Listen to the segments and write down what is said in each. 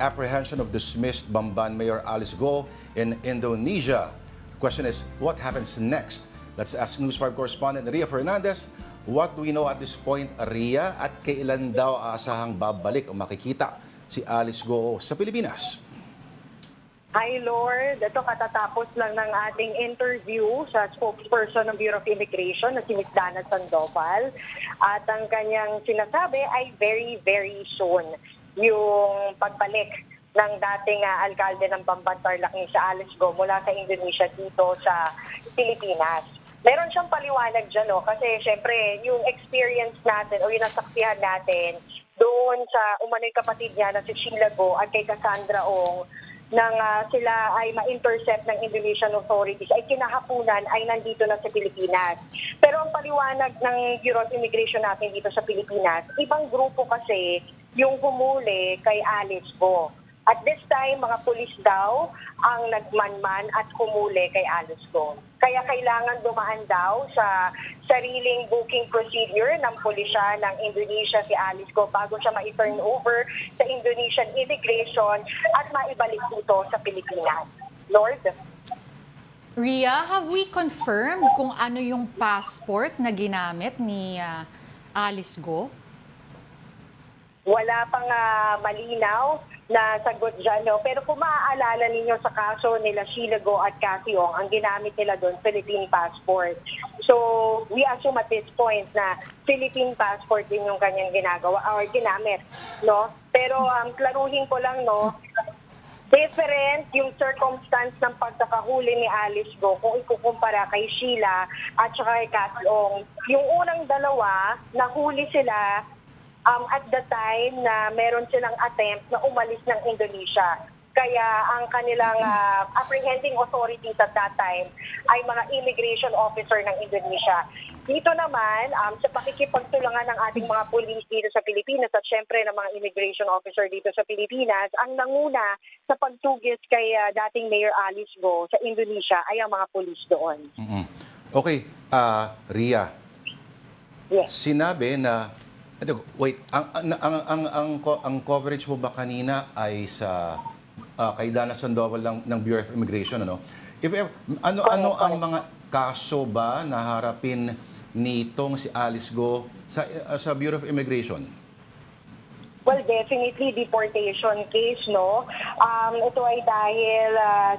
apprehension of dismissed Bamban Mayor Alice Go in Indonesia. The question is, what happens next? Let's ask News 5 correspondent Ria Fernandez. What do we know at this point, Ria? At kailan daw aasahang babalik o makikita si Alice Go sa Pilipinas? Hi, Lord. Ito katatapos lang ng ating interview sa spokesperson ng Bureau of Immigration na si Ms. Dana Sandoval. At ang kanyang sinasabi ay very, very soon yung pagbalik ng dating alkalde ng Bamban Tarlac si Alice Go mula sa Indonesia dito sa Pilipinas. Meron siyang paliwanag dyan, no? Kasi syempre yung experience natin o yung nasaksihan natin doon sa umano'y kapatid niya na si Sheila Go at kay Cassandra Ong nang sila ay ma-intercept ng Indonesian authorities, ay kinahapunan ay nandito na sa Pilipinas. Pero ang paliwanag ng Bureau of Immigration natin dito sa Pilipinas, ibang grupo kasi yung humuli kay Alice Go. At this time, mga pulis daw ang nagmanman at humuli kay Alice Go. Kaya kailangan dumaan daw sa sariling booking procedure ng pulisya ng Indonesia si Alice Go bago siya ma-turn over sa Indonesian immigration at maibalik dito sa Pilipinas. Lord? Ria, have we confirmed kung ano yung passport na ginamit ni Alice Go? Wala pang malinaw na sagot dyan. No? Pero kung maaalala ninyo sa kaso nila Sheila Go at Cathy Ong, ang ginamit nila doon, Philippine passport. So, we assume at this point na Philippine passport din yung kanyang ginagawa or ginamit. No? Pero klaruhin ko lang, no, different yung circumstance ng pagkakahuli ni Alice Go kung ikukumpara kay Sheila at saka kay Cathy Ong. Yung unang dalawa, nahuli sila at the time na meron silang attempt na umalis ng Indonesia. Kaya ang kanilang apprehending authorities at that time ay mga immigration officer ng Indonesia. Dito naman, sa pakikipagtulungan ng ating mga pulis dito sa Pilipinas at syempre ng mga immigration officer dito sa Pilipinas, ang nanguna sa pagtugis kay dating Mayor Alice Go sa Indonesia ay ang mga pulis doon. Okay, Ria. Yes. Sinabi na wait, ang coverage mo ba kanina ay sa kay Dana Sandoval ng Bureau of Immigration, ano? Ano ang mga kaso ba na harapin nitong si Alice Go sa Bureau of Immigration? Well, definitely deportation case, no? Ito ay dahil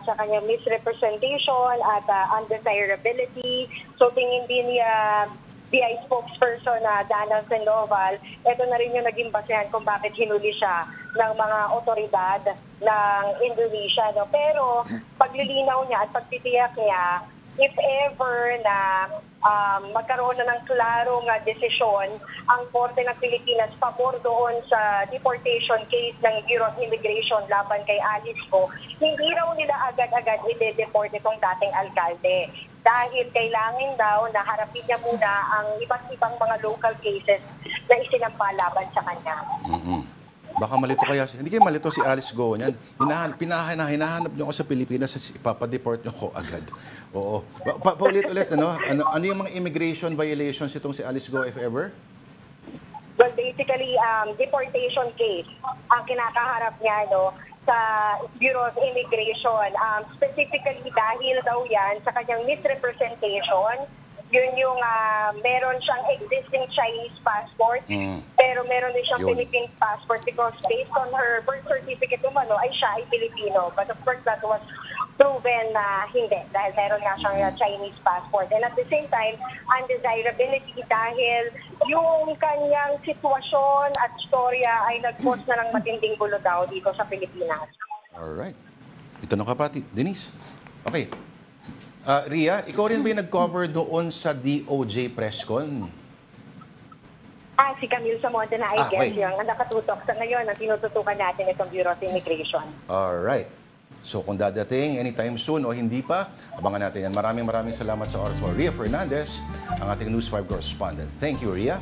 sa kanyang misrepresentation at undesirability. So tingin din niya BI spokesperson na Dana Sandoval, ito na rin yung naging basehan kung bakit hinuli siya ng mga otoridad ng Indonesia. No? Pero paglilinaw niya at pagtitiyak niya, if ever na magkaroon na ng klarong desisyon ang Korte ng Pilipinas pabor doon sa deportation case ng Bureau of Immigration laban kay Alice Go, hindi raw nila agad-agad i-deport itong dating alkalde. Dahil kailangan daw na harapin niya muna ang iba't ibang mga local cases na isinampa laban sa kanya. Baka malito kaya, hindi kayo malito si Alice Go niyan. Hinahanap niyo ako sa Pilipinas, ipapadeport niyo ako agad. Oo. Paulit-ulit, ano yung mga immigration violations itong si Alice Go, if ever? Well, basically, deportation case ang kinakaharap niya, no, sa Bureau of Immigration. Specifically dahil daw yan sa kanyang misrepresentation, yun yung meron siyang existing Chinese passport, pero meron din siyang Philippine passport because based on her birth certificate umano ay siya ay Pilipino. But of course, that was proven na hindi dahil meron nga siyang Chinese passport. And at the same time, undesirability dahil yung kanyang sitwasyon at storya ay nag-cause na ng matinding gulo daw dito sa Pilipinas. Alright. Itanong ka pa, Denise. Okay. Ria, ikaw rin ba yung nag-cover doon sa DOJ presscon? Si Camille Samonte na I guess yung nakatutok sa ngayon ang tinututukan natin itong Bureau of Immigration. Alright. So kung dadating anytime soon o hindi pa, abangan natin yan. Maraming salamat sa oras mo. Ria Fernandez, ang ating News 5 correspondent. Thank you, Ria.